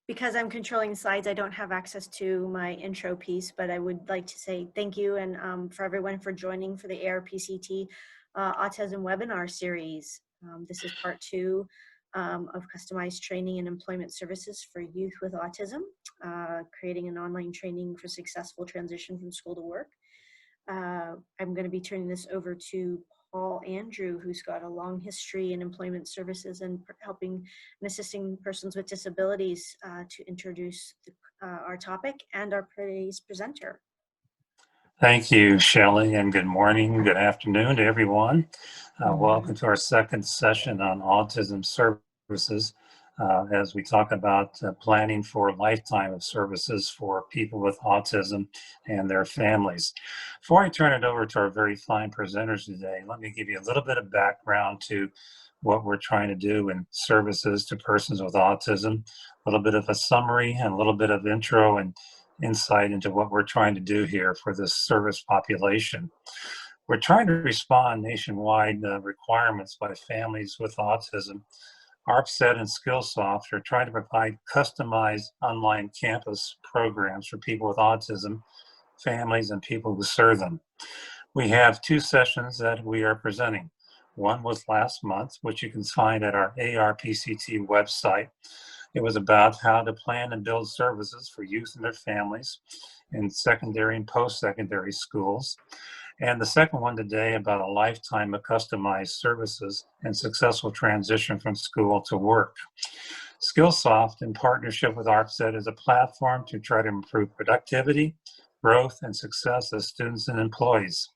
because I'm controlling slides, I don't have access to my intro piece, but I would like to say thank you and for everyone for joining for the ARPCT Autism webinar series. This is part 2 of customized training and employment services for youth with autism, creating an online training for successful transition from school to work. I'm going to be turning this over to Paul Andrew, who's got a long history in employment services and helping and assisting persons with disabilities to introduce our topic and our today's presenter. Thank you, Shelley, and good morning, good afternoon to everyone. Welcome to our second session on autism services as we talk about planning for a lifetime of services for people with autism and their families. Before I turn it over to our very fine presenters today, let me give you a little bit of background to what we're trying to do in services to persons with autism, a little bit of a summary and a little bit of intro and insight into what we're trying to do here for this service population. We're trying to respond nationwide requirements by families with autism. ARPCT and Skillsoft are trying to provide customized online campus programs for people with autism, families, and people who serve them. We have 2 sessions that we are presenting. One was last month, which you can find at our ARPCT website. It was about how to plan and build services for youth and their families in secondary and post-secondary schools. And the second one today about a lifetime of customized services and successful transition from school to work. Skillsoft, in partnership with ARPCT, is a platform to try to improve productivity, growth, and success of students and employees.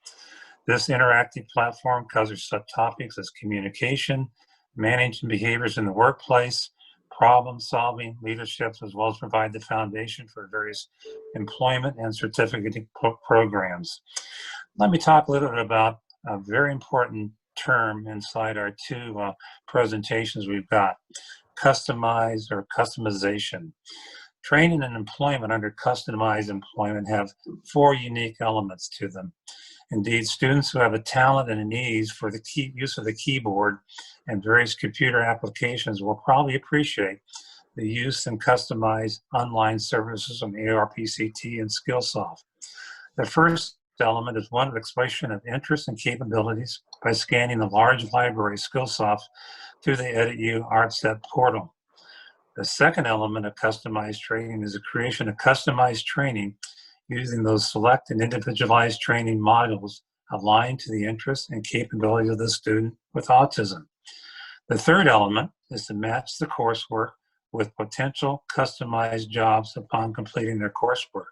This interactive platform covers such topics as communication, managing behaviors in the workplace, problem solving, leadership, as well as provide the foundation for various employment and certificate programs. Let me talk a little bit about a very important term inside our 2 presentations we've got, customized or customization. Training and employment under customized employment have 4 unique elements to them. Indeed, students who have a talent and a need for the use of the keyboard and various computer applications will probably appreciate the use and customized online services from ARPCT and Skillsoft. The first element is one of expression of interest and capabilities by scanning the large library Skillsoft through the EditU ARPCT portal. The second element of customized training is the creation of customized training using those select and individualized training modules aligned to the interests and capabilities of the student with autism. The third element is to match the coursework with potential customized jobs upon completing their coursework.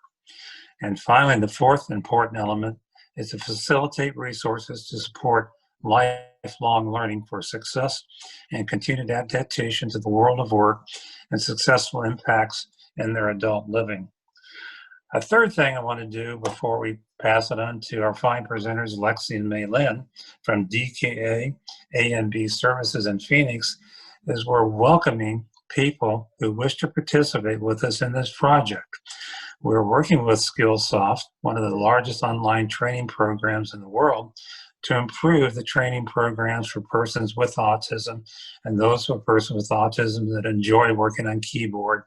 And finally, the fourth important element is to facilitate resources to support lifelong learning for success and continued adaptation to the world of work and successful impacts in their adult living. A third thing I want to do before we pass it on to our fine presenters, Lexi and Mei Lin from DKA ANB Services in Phoenix, is we're welcoming people who wish to participate with us in this project. We're working with Skillsoft, one of the largest online training programs in the world, to improve the training programs for persons with autism and those who are persons with autism that enjoy working on keyboard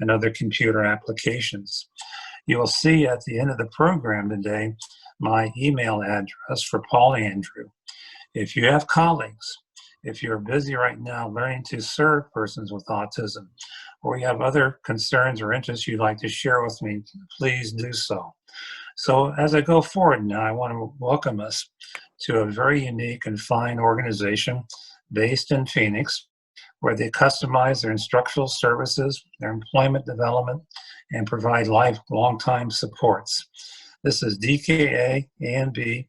and other computer applications. You will see at the end of the program today my email address for Paul Andrew. If you have colleagues, if you're busy right now learning to serve persons with autism, or you have other concerns or interests you'd like to share with me, please do so. So as I go forward now, I want to welcome us to a very unique and fine organization based in Phoenix, where they customize their instructional services, their employment development, and provide long-time supports. This is DKA ANB,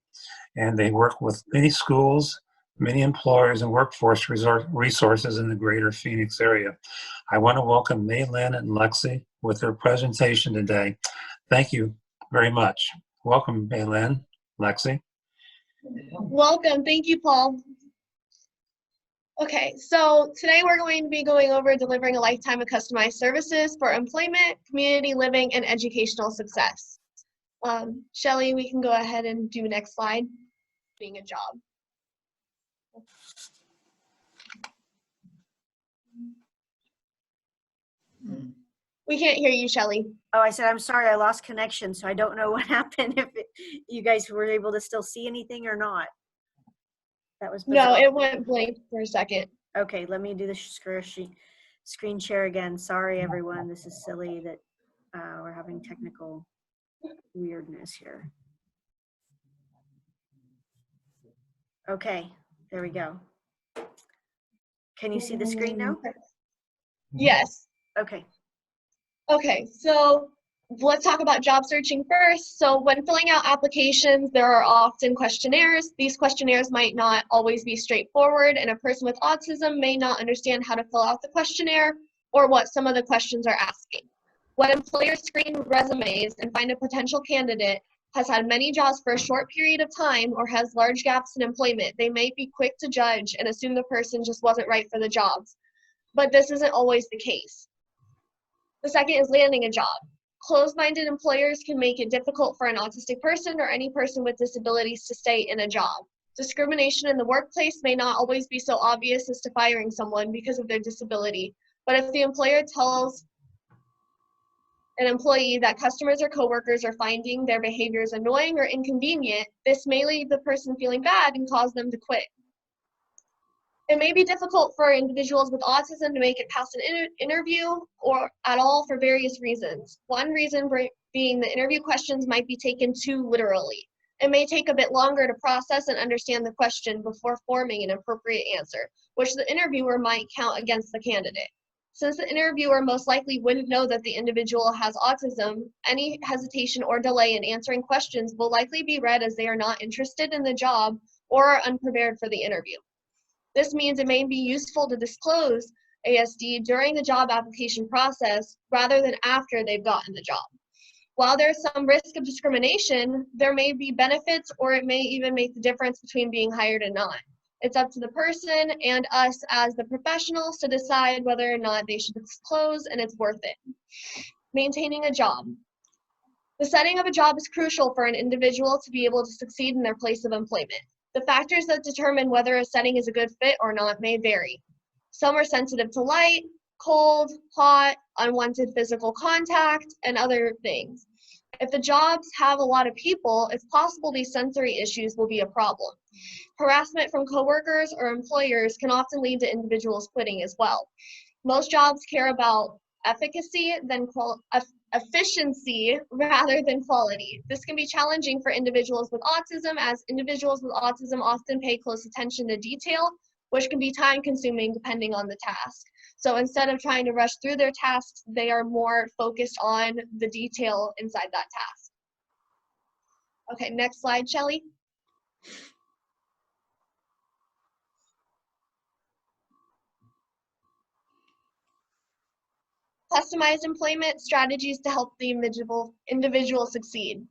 and they work with many schools, many employers, and workforce resources in the greater Phoenix area. I want to welcome Mei Lin and Lexi with their presentation today. Thank you very much. Welcome, Mei Lin, Lexi. Welcome. Thank you, Paul. Okay, so today we're going to be going over delivering a lifetime of customized services for employment, community living, and educational success. Shelley, we can go ahead and do next slide. Being a job. We can't hear you, Shelley. Oh, I said, I'm sorry, I lost connection, so I don't know what happened, if you guys were able to still see anything or not. That was No, bizarre. it went blank for a second. Okay, let me do the screen share again. Sorry, everyone. This is silly that we're having technical weirdness here. Okay, there we go. Can you see the screen now? Yes. Okay. Okay, so let's talk about job searching first. So when filling out applications, there are often questionnaires. These questionnaires might not always be straightforward, and a person with autism may not understand how to fill out the questionnaire or what some of the questions are asking. When employers screen resumes and find a potential candidate has had many jobs for a short period of time or has large gaps in employment, they may be quick to judge and assume the person just wasn't right for the jobs. But this isn't always the case. The second is landing a job. Closed-minded employers can make it difficult for an autistic person or any person with disabilities to stay in a job. Discrimination in the workplace may not always be so obvious as to firing someone because of their disability, but if the employer tells an employee that customers or coworkers are finding their behaviors annoying or inconvenient, this may leave the person feeling bad and cause them to quit. It may be difficult for individuals with autism to make it past an interview or at all for various reasons. One reason being the interview questions might be taken too literally. It may take a bit longer to process and understand the question before forming an appropriate answer, which the interviewer might count against the candidate. Since the interviewer most likely wouldn't know that the individual has autism, any hesitation or delay in answering questions will likely be read as they are not interested in the job or are unprepared for the interview. This means it may be useful to disclose ASD during the job application process rather than after they've gotten the job. While there's some risk of discrimination, there may be benefits, or it may even make the difference between being hired and not. It's up to the person and us as the professionals to decide whether or not they should disclose, and it's worth it. Maintaining a job. The setting of a job is crucial for an individual to be able to succeed in their place of employment. The factors that determine whether a setting is a good fit or not may vary. Some are sensitive to light, cold, hot, unwanted physical contact, and other things. If the jobs have a lot of people, it's possible these sensory issues will be a problem. Harassment from coworkers or employers can often lead to individuals quitting as well. Most jobs care about efficacy efficiency rather than quality. This can be challenging for individuals with autism, as individuals with autism often pay close attention to detail, which can be time-consuming depending on the task. So instead of trying to rush through their tasks, they are more focused on the detail inside that task. Okay, next slide, Shelley. Customized employment strategies to help the individual succeed.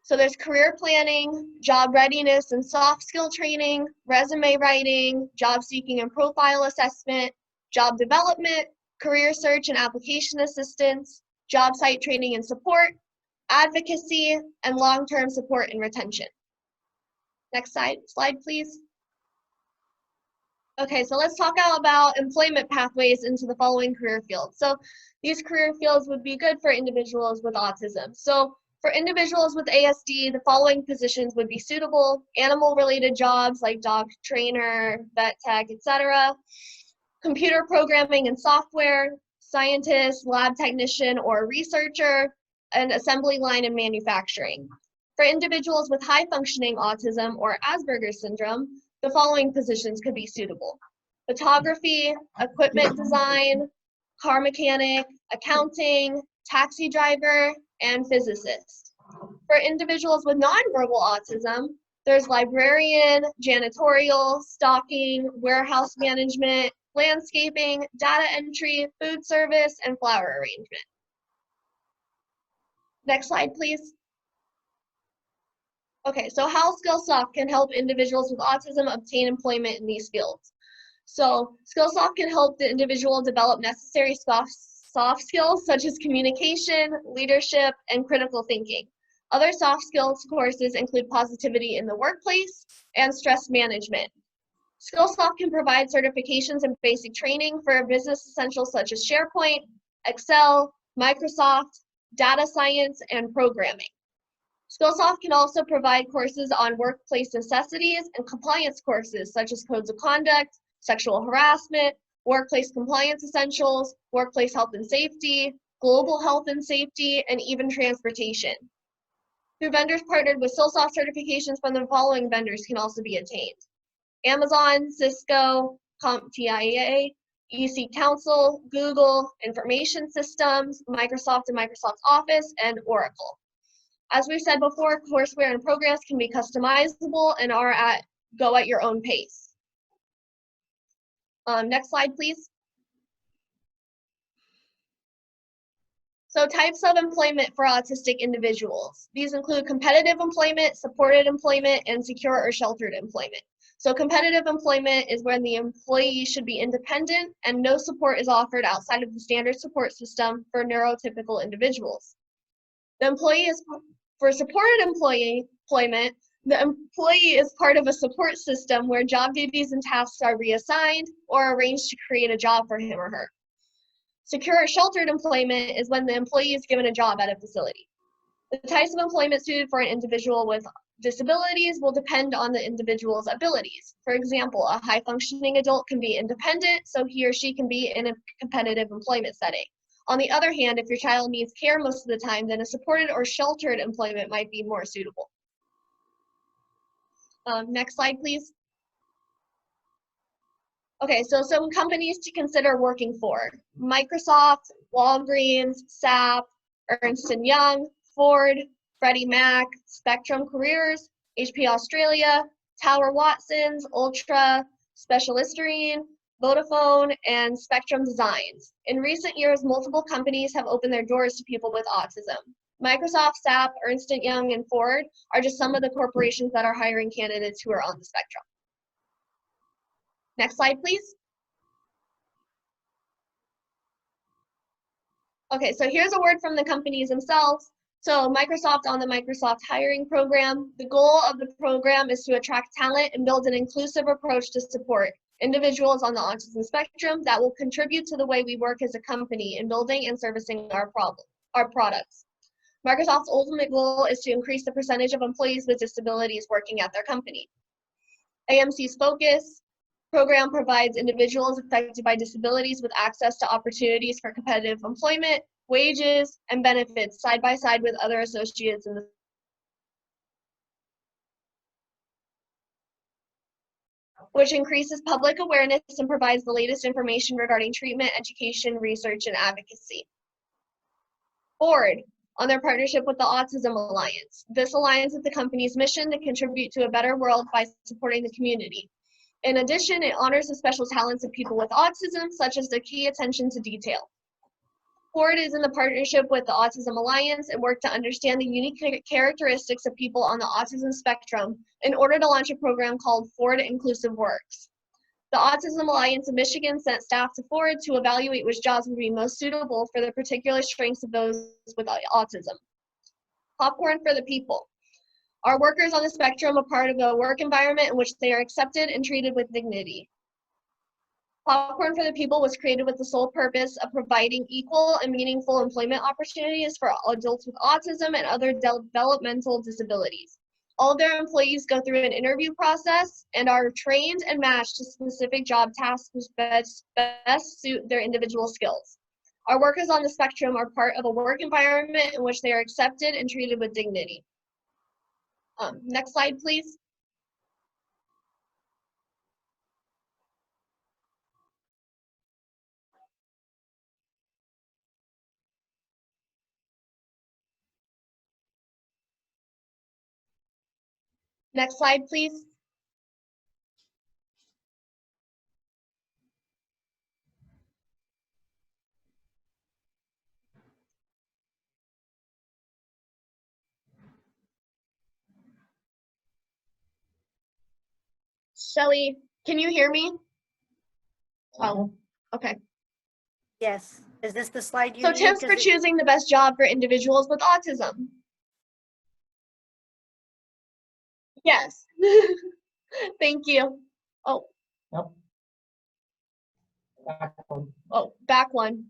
So there's career planning, job readiness and soft skill training, resume writing, job seeking and profile assessment, job development, career search and application assistance, job site training and support, advocacy, and long-term support and retention. Next slide, please. Okay, so let's talk about employment pathways into the following career fields. So these career fields would be good for individuals with autism. So for individuals with ASD, the following positions would be suitable: animal-related jobs like dog trainer, vet tech, etc., computer programming and software, scientist, lab technician, or researcher, and assembly line and manufacturing. For individuals with high-functioning autism or Asperger's syndrome, the following positions could be suitable: photography, equipment design, car mechanic, accounting, taxi driver, and physicist. For individuals with nonverbal autism, there's librarian, janitorial, stocking, warehouse management, landscaping, data entry, food service, and flower arrangement. Next slide, please. Okay, so how Skillsoft can help individuals with autism obtain employment in these fields. So Skillsoft can help the individual develop necessary soft skills such as communication, leadership, and critical thinking. Other soft skills courses include positivity in the workplace and stress management. Skillsoft can provide certifications and basic training for business essentials such as SharePoint, Excel, Microsoft, data science, and programming. Skillsoft can also provide courses on workplace necessities and compliance courses such as codes of conduct, sexual harassment, workplace compliance essentials, workplace health and safety, global health and safety, and even transportation. Through vendors partnered with Skillsoft, certifications from the following vendors can also be attained: Amazon, Cisco, CompTIA, EC Council, Google, Information Systems, Microsoft and Microsoft Office, and Oracle. As we've said before, courseware and programs can be customizable and go at your own pace. Next slide, please. So types of employment for autistic individuals. These include competitive employment, supported employment, and secure or sheltered employment. So competitive employment is when the employee should be independent and no support is offered outside of the standard support system for neurotypical individuals. For supported employment, the employee is part of a support system where job duties and tasks are reassigned or arranged to create a job for him or her. Secure or sheltered employment is when the employee is given a job at a facility. The types of employment suited for an individual with disabilities will depend on the individual's abilities. For example, a high-functioning adult can be independent, so he or she can be in a competitive employment setting. On the other hand, if your child needs care most of the time, then a supported or sheltered employment might be more suitable. Next slide, please. Okay, so some companies to consider working for: Microsoft, Walgreens, SAP, Ernst & Young, Ford, Freddie Mac, Spectrum Careers, HP Australia, Tower Watsons, Ultra, Specialisterine, Vodafone, and Spectrum Designs. In recent years, multiple companies have opened their doors to people with autism. Microsoft, SAP, Ernst & Young, and Ford are just some of the corporations that are hiring candidates who are on the spectrum. Next slide, please. Okay, so here's a word from the companies themselves. So Microsoft, on the Microsoft hiring program, the goal of the program is to attract talent and build an inclusive approach to support individuals on the autism spectrum that will contribute to the way we work as a company in building and servicing our products. Microsoft's ultimate goal is to increase the percentage of employees with disabilities working at their company. AMC's focus program provides individuals affected by disabilities with access to opportunities for competitive employment, wages, and benefits side by side with other associates in the which increases public awareness and provides the latest information regarding treatment, education, research, and advocacy. Ford, on their partnership with the Autism Alliance. This aligns with the company's mission to contribute to a better world by supporting the community. In addition, it honors the special talents of people with autism, such as the key attention to detail. Ford is in the partnership with the Autism Alliance and work to understand the unique characteristics of people on the autism spectrum in order to launch a program called Ford Inclusive Works. The Autism Alliance of Michigan sent staff to Ford to evaluate which jobs would be most suitable for the particular strengths of those with autism. Popcorn for the people. Our workers on the spectrum are part of a work environment in which they are accepted and treated with dignity. Popcorn for the People was created with the sole purpose of providing equal and meaningful employment opportunities for adults with autism and other developmental disabilities. All of their employees go through an interview process and are trained and matched to specific job tasks which best suit their individual skills. Our workers on the spectrum are part of a work environment in which they are accepted and treated with dignity. Next slide, please. Next slide, please. Shelly, can you hear me? Oh, okay. Yes. Is this the slide you So need? tips for choosing the best job for individuals with autism. Yes. Thank you. Oh. Yep. Back one. Oh, back one.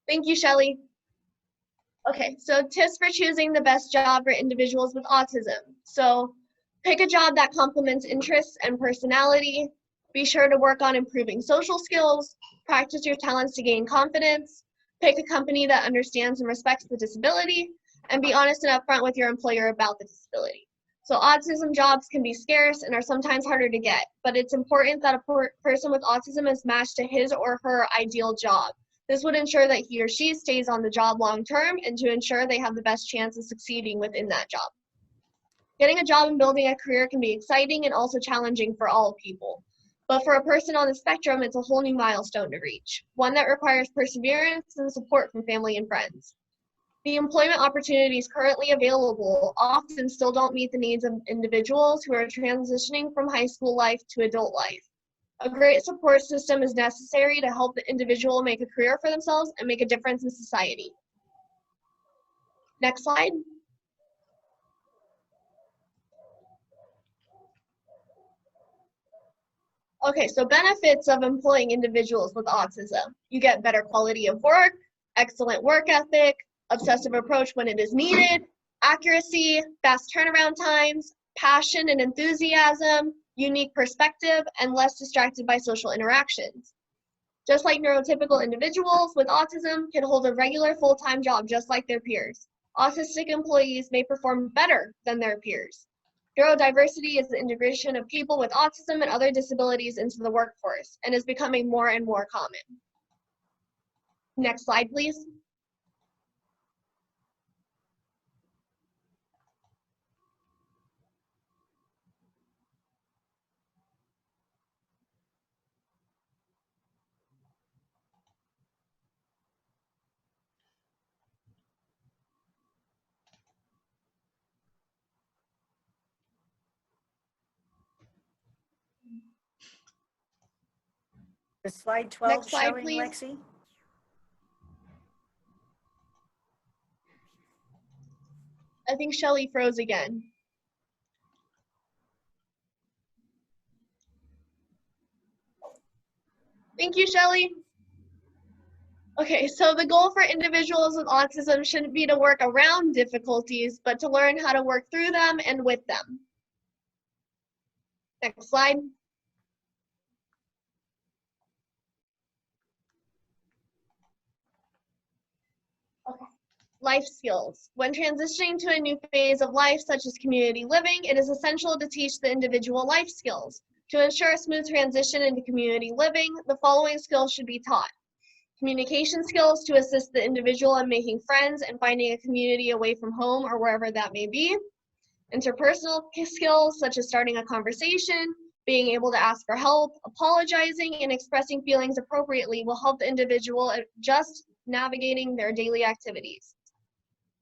Thank you, Shelley. Okay, so tips for choosing the best job for individuals with autism. So pick a job that complements interests and personality. Be sure to work on improving social skills. Practice your talents to gain confidence. Pick a company that understands and respects the disability. And be honest and upfront with your employer about the disability. So autism jobs can be scarce and are sometimes harder to get, but it's important that a person with autism is matched to his or her ideal job. This would ensure that he or she stays on the job long term and to ensure they have the best chance of succeeding within that job. Getting a job and building a career can be exciting and also challenging for all people. But for a person on the spectrum, it's a whole new milestone to reach, one that requires perseverance and support from family and friends. The employment opportunities currently available often still don't meet the needs of individuals who are transitioning from high school life to adult life. A great support system is necessary to help the individual make a career for themselves and make a difference in society. Next slide. Okay, so benefits of employing individuals with autism. You get better quality of work, excellent work ethic, obsessive approach when it is needed, accuracy, fast turnaround times, passion and enthusiasm, unique perspective, and less distracted by social interactions. Just like neurotypical individuals with autism can hold a regular full-time job just like their peers, autistic employees may perform better than their peers. Neurodiversity is the integration of people with autism and other disabilities into the workforce and is becoming more and more common. Next slide, please. Is slide 12 Next slide, showing, please. Lexi? I think Shelley froze again. Thank you, Shelley. Okay, so the goal for individuals with autism shouldn't be to work around difficulties, but to learn how to work through them and with them. Next slide. Okay. Life skills. When transitioning to a new phase of life, such as community living, it is essential to teach the individual life skills. To ensure a smooth transition into community living, the following skills should be taught. Communication skills to assist the individual in making friends and finding a community away from home or wherever that may be. Interpersonal skills such as starting a conversation, being able to ask for help, apologizing, and expressing feelings appropriately will help the individual adjust navigating their daily activities.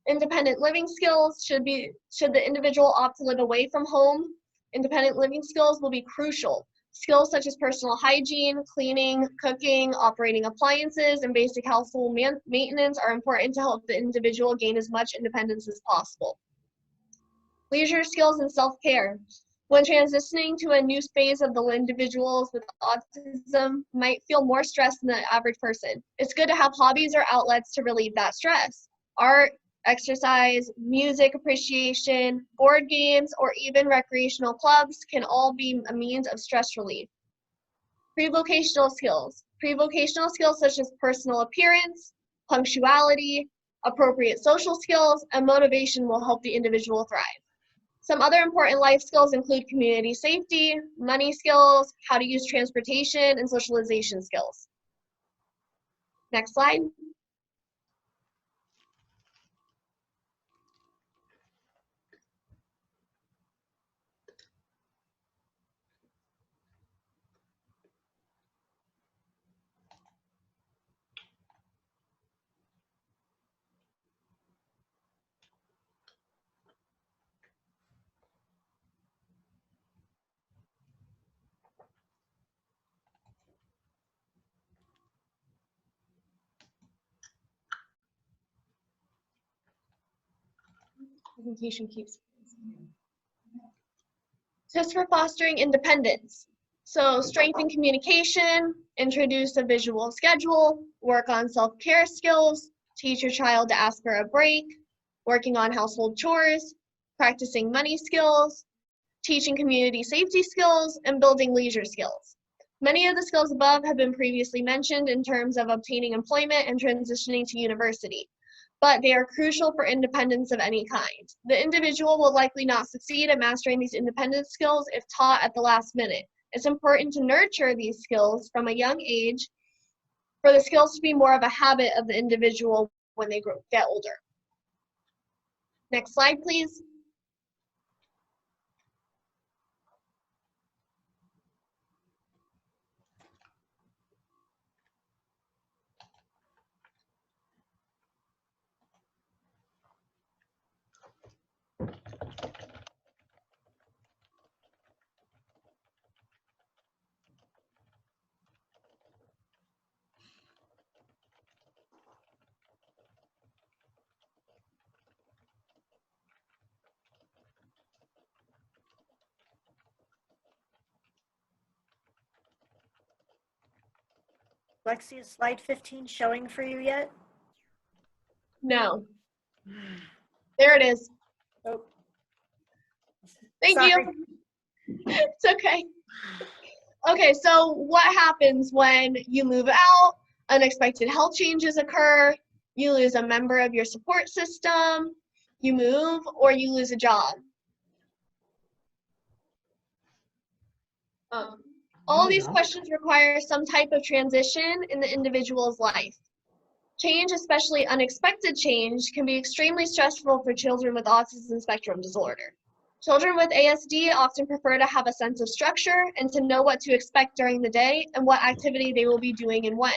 Independent living skills should the individual opt to live away from home. Independent living skills will be crucial. Skills such as personal hygiene, cleaning, cooking, operating appliances, and basic household maintenance are important to help the individual gain as much independence as possible. Leisure skills and self-care. When transitioning to a new phase of the individuals with autism might feel more stressed than the average person. It's good to have hobbies or outlets to relieve that stress. Art, exercise, music appreciation, board games, or even recreational clubs can all be a means of stress relief. Pre-vocational skills. Pre-vocational skills such as personal appearance, punctuality, appropriate social skills, and motivation will help the individual thrive. Some other important life skills include community safety, money skills, how to use transportation, and socialization skills. Next slide. Presentation keeps. Tips for fostering independence. So strengthen communication, introduce a visual schedule, work on self-care skills, teach your child to ask for a break, working on household chores, practicing money skills, teaching community safety skills, and building leisure skills. Many of the skills above have been previously mentioned in terms of obtaining employment and transitioning to university, but they are crucial for independence of any kind. The individual will likely not succeed at mastering these independent skills if taught at the last minute. It's important to nurture these skills from a young age for the skills to be more of a habit of the individual when they get older. Next slide, please. Lexi, is slide 15 showing for you yet? No. There it is. Oh. Thank Sorry. you. It's okay. Okay, so what happens when you move out, unexpected health changes occur, you lose a member of your support system, you move, or you lose a job? All these questions require some type of transition in the individual's life. Change, especially unexpected change, can be extremely stressful for children with autism spectrum disorder. Children with ASD often prefer to have a sense of structure and to know what to expect during the day and what activity they will be doing and when.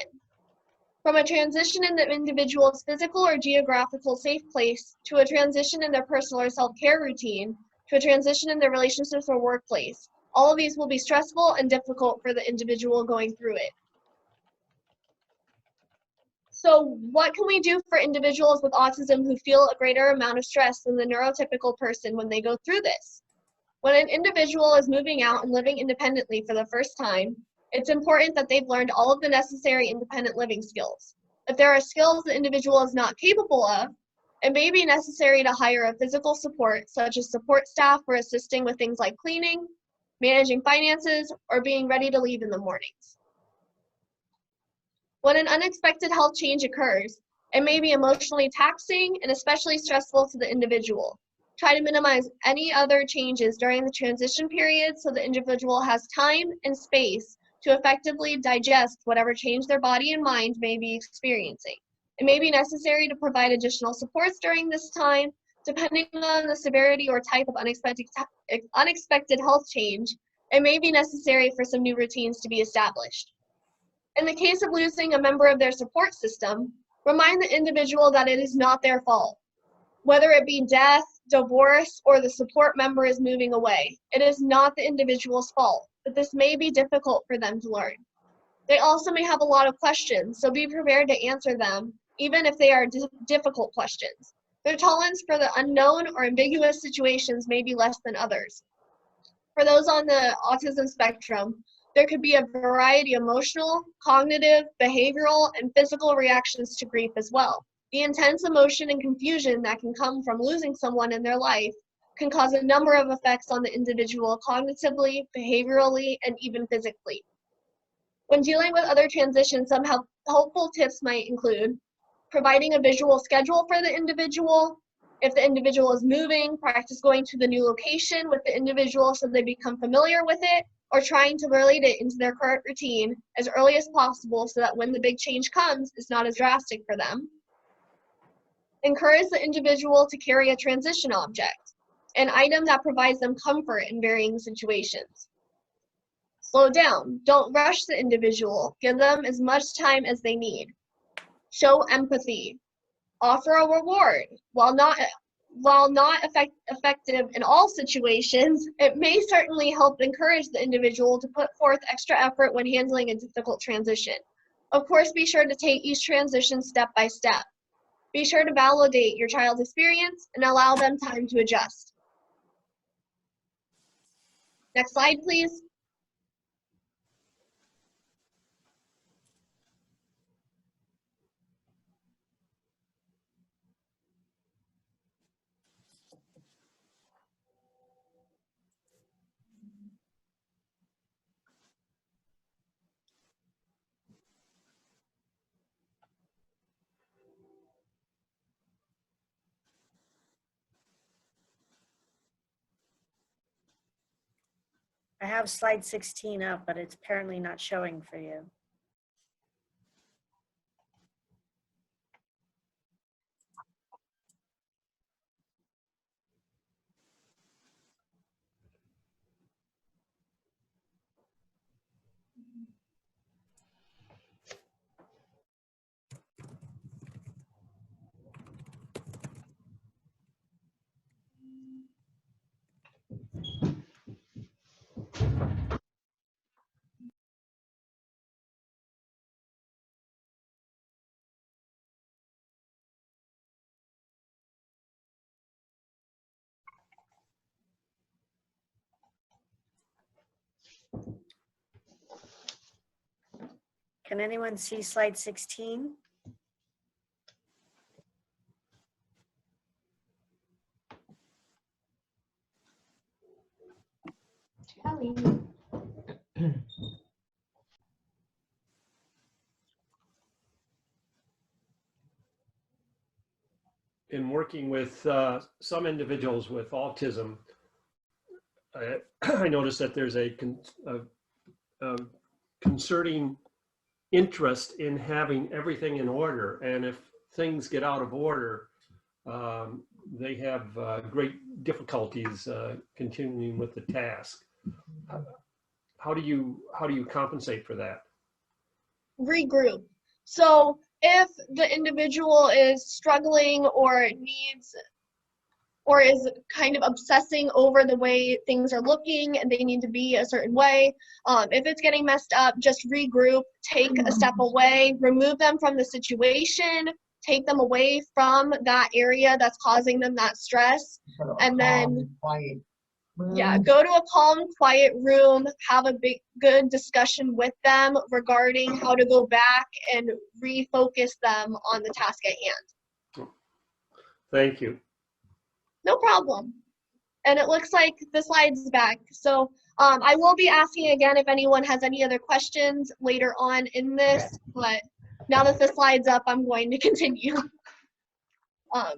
From a transition in the individual's physical or geographical safe place, to a transition in their personal or self-care routine, to a transition in their relationships or workplace, all of these will be stressful and difficult for the individual going through it. So what can we do for individuals with autism who feel a greater amount of stress than the neurotypical person when they go through this? When an individual is moving out and living independently for the first time, it's important that they've learned all of the necessary independent living skills. If there are skills the individual is not capable of, it may be necessary to hire a physical support, such as support staff for assisting with things like cleaning, managing finances, or being ready to leave in the mornings. When an unexpected health change occurs, it may be emotionally taxing and especially stressful to the individual. Try to minimize any other changes during the transition period so the individual has time and space to effectively digest whatever change their body and mind may be experiencing. It may be necessary to provide additional supports during this time. Depending on the severity or type of unexpected health change, it may be necessary for some new routines to be established. In the case of losing a member of their support system, remind the individual that it is not their fault. Whether it be death, divorce, or the support member is moving away, it is not the individual's fault, but this may be difficult for them to learn. They also may have a lot of questions, so be prepared to answer them, even if they are difficult questions. Their tolerance for the unknown or ambiguous situations may be less than others. For those on the autism spectrum, there could be a variety of emotional, cognitive, behavioral, and physical reactions to grief as well. The intense emotion and confusion that can come from losing someone in their life can cause a number of effects on the individual cognitively, behaviorally, and even physically. When dealing with other transitions, some helpful tips might include providing a visual schedule for the individual. If the individual is moving, practice going to the new location with the individual so they become familiar with it, or trying to relate it into their current routine as early as possible so that when the big change comes, it's not as drastic for them. Encourage the individual to carry a transition object, an item that provides them comfort in varying situations. Slow down. Don't rush the individual. Give them as much time as they need. Show empathy. Offer a reward. While not effective in all situations, it may certainly help encourage the individual to put forth extra effort when handling a difficult transition. Of course, be sure to take each transition step by step. Be sure to validate your child's experience and allow them time to adjust. Next slide, please. have slide 16 up, but it's apparently not showing for you. Can anyone see slide 16? In working with some individuals with autism, I noticed that there's a concerning interest in having everything in order. And if things get out of order, they have great difficulties continuing with the task. How do you compensate for that? Regroup. So if the individual is struggling or needs or is kind of obsessing over the way things are looking and they need to be a certain way, if it's getting messed up, just regroup, take a step away, remove them from the situation, take them away from that area that's causing them that stress, and then go to a calm, quiet room, have a good discussion with them regarding how to go back and refocus them on the task at hand. Thank you. No problem. And it looks like the slide's back. So I will be asking again if anyone has any other questions later on in this, but now that the slide's up, I'm going to continue.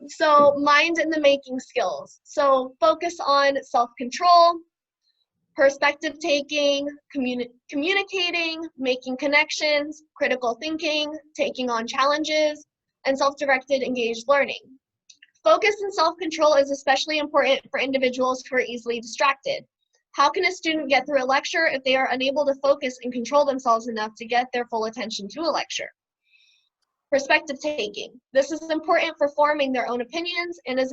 So mind in the making skills. So focus on self-control, perspective taking, communicating, making connections, critical thinking, taking on challenges, and self-directed engaged learning. Focus and self-control is especially important for individuals who are easily distracted. How can a student get through a lecture if they are unable to focus and control themselves enough to get their full attention to a lecture? Perspective taking. This is important for forming their own opinions and is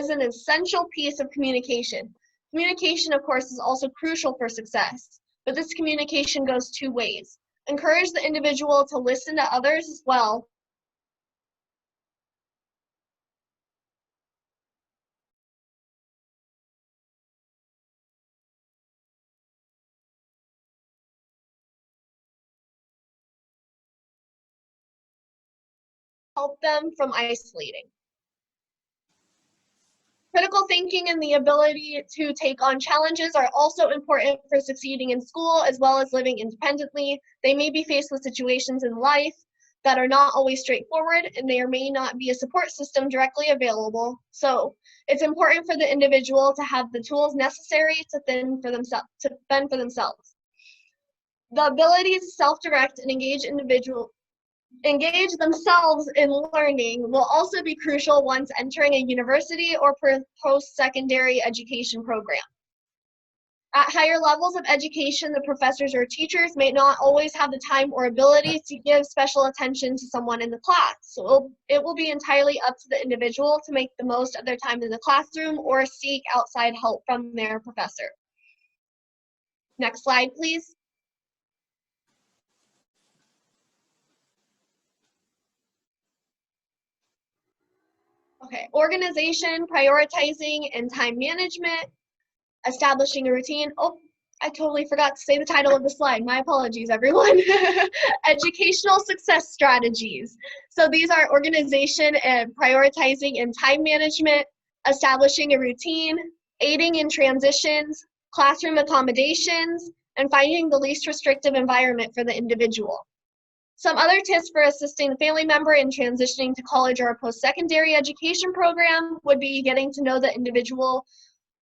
an essential piece of communication. Communication, of course, is also crucial for success, but this communication goes two ways. Encourage the individual to listen to others as well. Help them from isolating. Critical thinking and the ability to take on challenges are also important for succeeding in school as well as living independently. They may be faced with situations in life that are not always straightforward, and there may not be a support system directly available. So it's important for the individual to have the tools necessary to fend for themselves. The ability to self-direct and engage themselves in learning will also be crucial once entering a university or post-secondary education program. At higher levels of education, the professors or teachers may not always have the time or ability to give special attention to someone in the class. So it will be entirely up to the individual to make the most of their time in the classroom or seek outside help from their professor. Next slide, please. Okay, organization, prioritizing, and time management, establishing a routine. Oh, I totally forgot to say the title of the slide. My apologies, everyone. Educational success strategies. So these are organization and prioritizing and time management, establishing a routine, aiding in transitions, classroom accommodations, and finding the least restrictive environment for the individual. Some other tips for assisting the family member in transitioning to college or a post-secondary education program would be getting to know the individual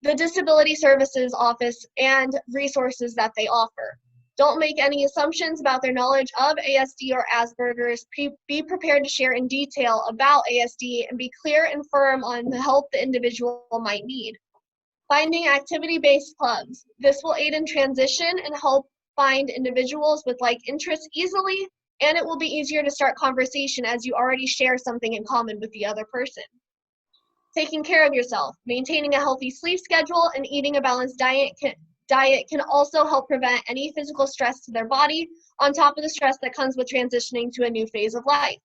the Disability Services Office and resources that they offer. Don't make any assumptions about their knowledge of ASD or Asperger's. Be prepared to share in detail about ASD and be clear and firm on the help the individual might need. Finding activity-based clubs. This will aid in transition and help find individuals with like interests easily, and it will be easier to start conversation as you already share something in common with the other person. Taking care of yourself. Maintaining a healthy sleep schedule and eating a balanced diet can also help prevent any physical stress to their body, on top of the stress that comes with transitioning to a new phase of life.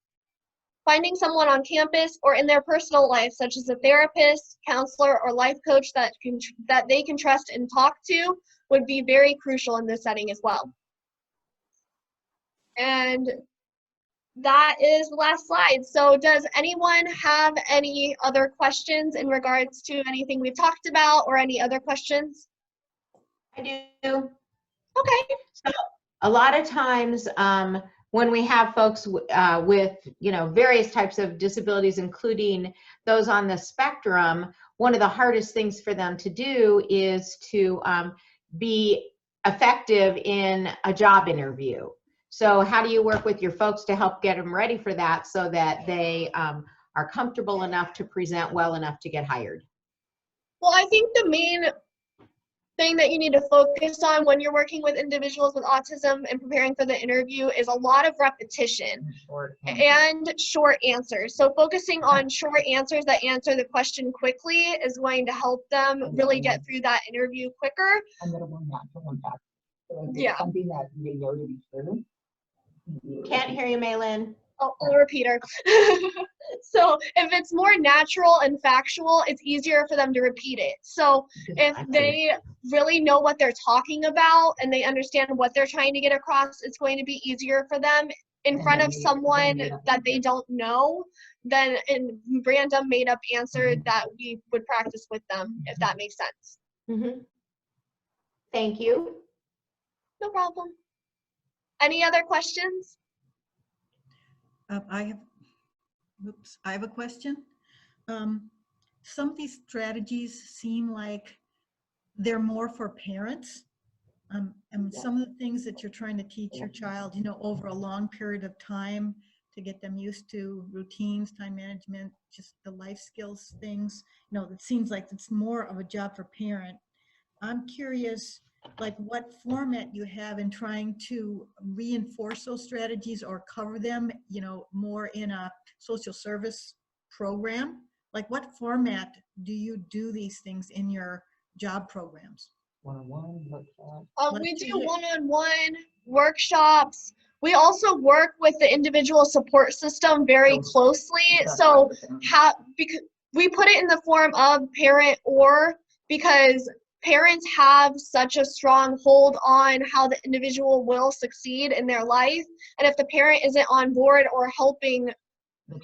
Finding someone on campus or in their personal life, such as a therapist, counselor, or life coach that they can trust and talk to, would be very crucial in this setting as well. And that is the last slide. So does anyone have any other questions in regards to anything we've talked about, or any other questions? I do. Okay. So a lot of times when we have folks with, you know, various types of disabilities, including those on the spectrum, one of the hardest things for them to do is to be effective in a job interview. So how do you work with your folks to help get them ready for that so that they are comfortable enough to present well enough to get hired? Well, I think the main thing that you need to focus on when you're working with individuals with autism and preparing for the interview is a lot of repetition and short answers. So focusing on short answers that answer the question quickly is going to help them really get through that interview quicker. Yeah. Something that they know to be true. Can't hear you, Maylin. I'll repeat her. So if it's more natural and factual, it's easier for them to repeat it. So if they really know what they're talking about and they understand what they're trying to get across, it's going to be easier for them in front of someone that they don't know than a random made up answer that we would practice with them, if that makes sense. Mm-hmm. Thank you. No problem. Any other questions? I have a question. Some of these strategies seem like they're more for parents. And some of the things that you're trying to teach your child, you know, over a long period of time to get them used to routines, time management, just the life skills things, you know, it seems like it's more of a job for parent. I'm curious, like what format you have in trying to reinforce those strategies or cover them, you know, more in a social service program. Like what format do you do these things in your job programs? One-on-one, workshop. We do one-on-one workshops. We also work with the individual support system very closely. So because we put it in the form of parent or, because parents have such a strong hold on how the individual will succeed in their life. And if the parent isn't on board or helping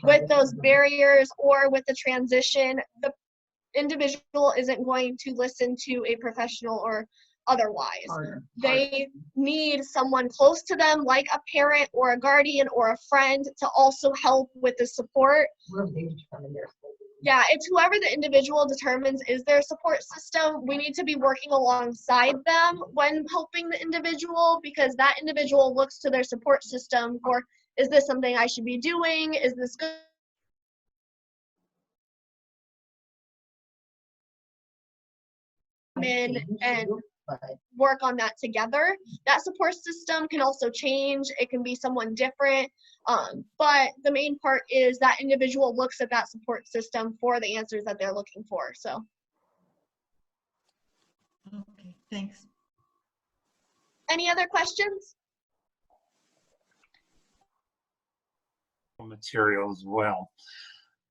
with those barriers or with the transition, the individual isn't going to listen to a professional or otherwise. They need someone close to them, like a parent or a guardian or a friend, to also help with the support. Yeah, it's whoever the individual determines is their support system. We need to be working alongside them when helping the individual, because that individual looks to their support system for, is this something I should be doing? Is this good? In and work on that together. That support system can also change. It can be someone different. But the main part is that individual looks at that support system for the answers that they're looking for. So. Okay, thanks. Any other questions? Material as well.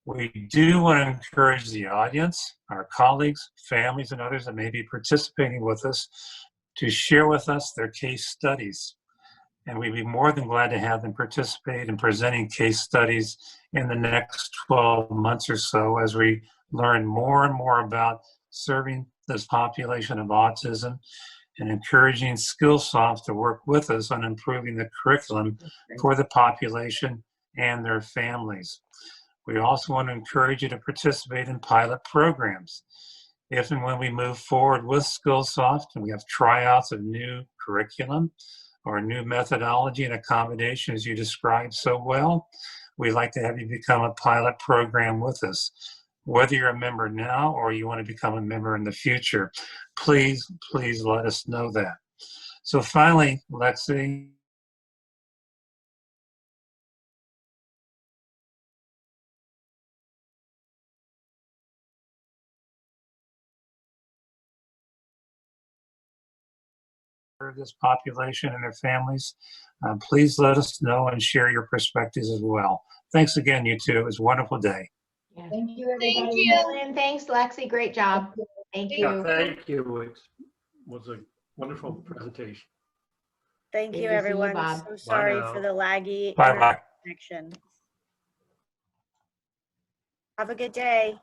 We do want to encourage the audience, our colleagues, families, and others that may be participating with us to share with us their case studies. And we'd be more than glad to have them participate in presenting case studies in the next 12 months or so as we learn more and more about serving this population of autism and encouraging Skillsoft to work with us on improving the curriculum for the population and their families. We also want to encourage you to participate in pilot programs. If and when we move forward with Skillsoft and we have tryouts of new curriculum or new methodology and accommodation as you described so well, we'd like to have you become a pilot program with us. Whether you're a member now or you want to become a member in the future, please let us know that. So finally, Lexi, this population and their families, please let us know and share your perspectives as well. Thanks again, you two. It was a wonderful day. Yeah. Thank you, Thank everybody. you. And thanks, Lexi. Great job. Thank Yeah, you. thank you. It was a wonderful presentation. Thank Good you, to see you, everyone. Bob. So sorry now. for the laggy Bye-bye. internet connection. Have a good day.